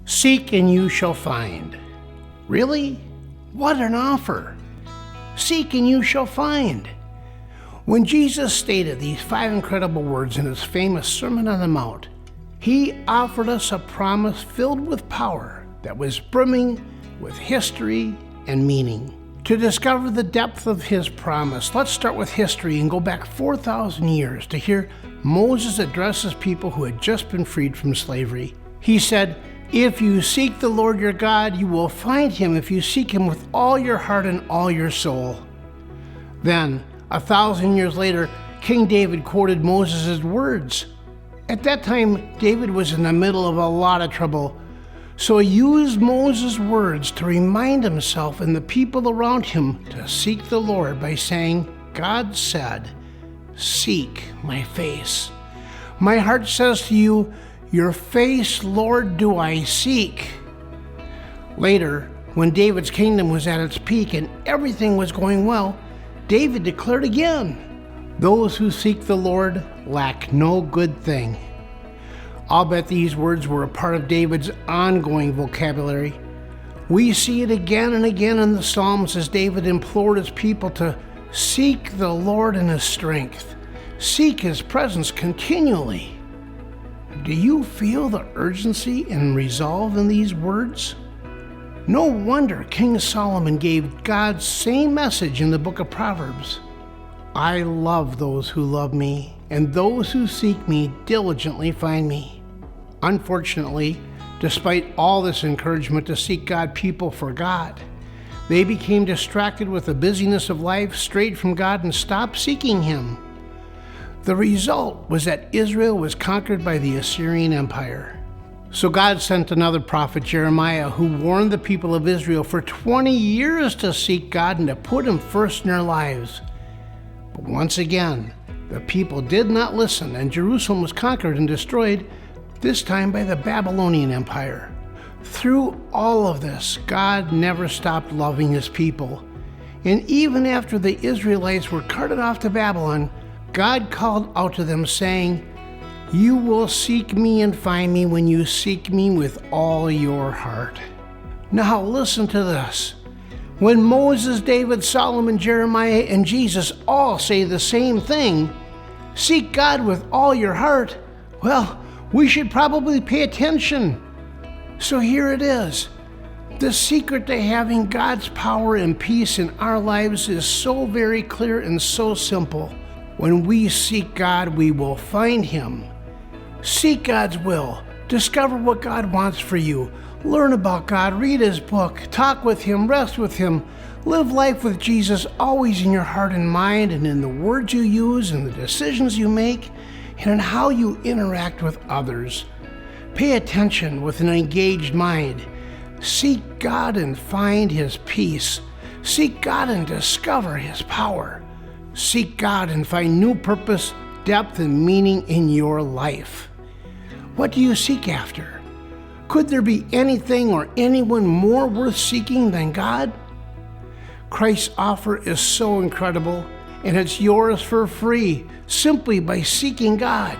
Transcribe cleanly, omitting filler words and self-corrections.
Seek and you shall find. Really? What an offer! Seek and you shall find. When Jesus stated these 5 incredible words in his famous Sermon on the Mount, he offered us a promise filled with power that was brimming with history and meaning. To discover the depth of his promise, let's start with history and go back 4,000 years to hear Moses address his people who had just been freed from slavery. He said, "If you seek the Lord your God, you will find him if you seek him with all your heart and all your soul." Then, 1,000 years later, King David quoted Moses' words. At that time, David was in the middle of a lot of trouble, so he used Moses' words to remind himself and the people around him to seek the Lord by saying, "God said, 'Seek my face.' My heart says to you, 'Your face, Lord, do I seek.'" Later, when David's kingdom was at its peak and everything was going well, David declared again, "Those who seek the Lord lack no good thing." I'll bet these words were a part of David's ongoing vocabulary. We see it again and again in the Psalms as David implored his people to seek the Lord in his strength, seek his presence continually. Do you feel the urgency and resolve in these words? No wonder King Solomon gave God's same message in the book of Proverbs. "I love those who love me, and those who seek me diligently find me." Unfortunately, despite all this encouragement to seek God, people forgot. They became distracted with the busyness of life, strayed from God, and stopped seeking him. The result was that Israel was conquered by the Assyrian Empire. So God sent another prophet, Jeremiah, who warned the people of Israel for 20 years to seek God and to put him first in their lives. But once again, the people did not listen, and Jerusalem was conquered and destroyed, this time by the Babylonian Empire. Through all of this, God never stopped loving his people. And even after the Israelites were carted off to Babylon, God called out to them saying, "You will seek me and find me when you seek me with all your heart." Now listen to this. When Moses, David, Solomon, Jeremiah, and Jesus all say the same thing, seek God with all your heart, well, we should probably pay attention. So here it is. The secret to having God's power and peace in our lives is so very clear and so simple. When we seek God, we will find him. Seek God's will. Discover what God wants for you. Learn about God. Read his book. Talk with him. Rest with him. Live life with Jesus always in your heart and mind, and in the words you use, and the decisions you make, and in how you interact with others. Pay attention with an engaged mind. Seek God and find his peace. Seek God and discover his power. Seek God and find new purpose, depth, and meaning in your life. What do you seek after? Could there be anything or anyone more worth seeking than God? Christ's offer is so incredible, and it's yours for free simply by seeking God.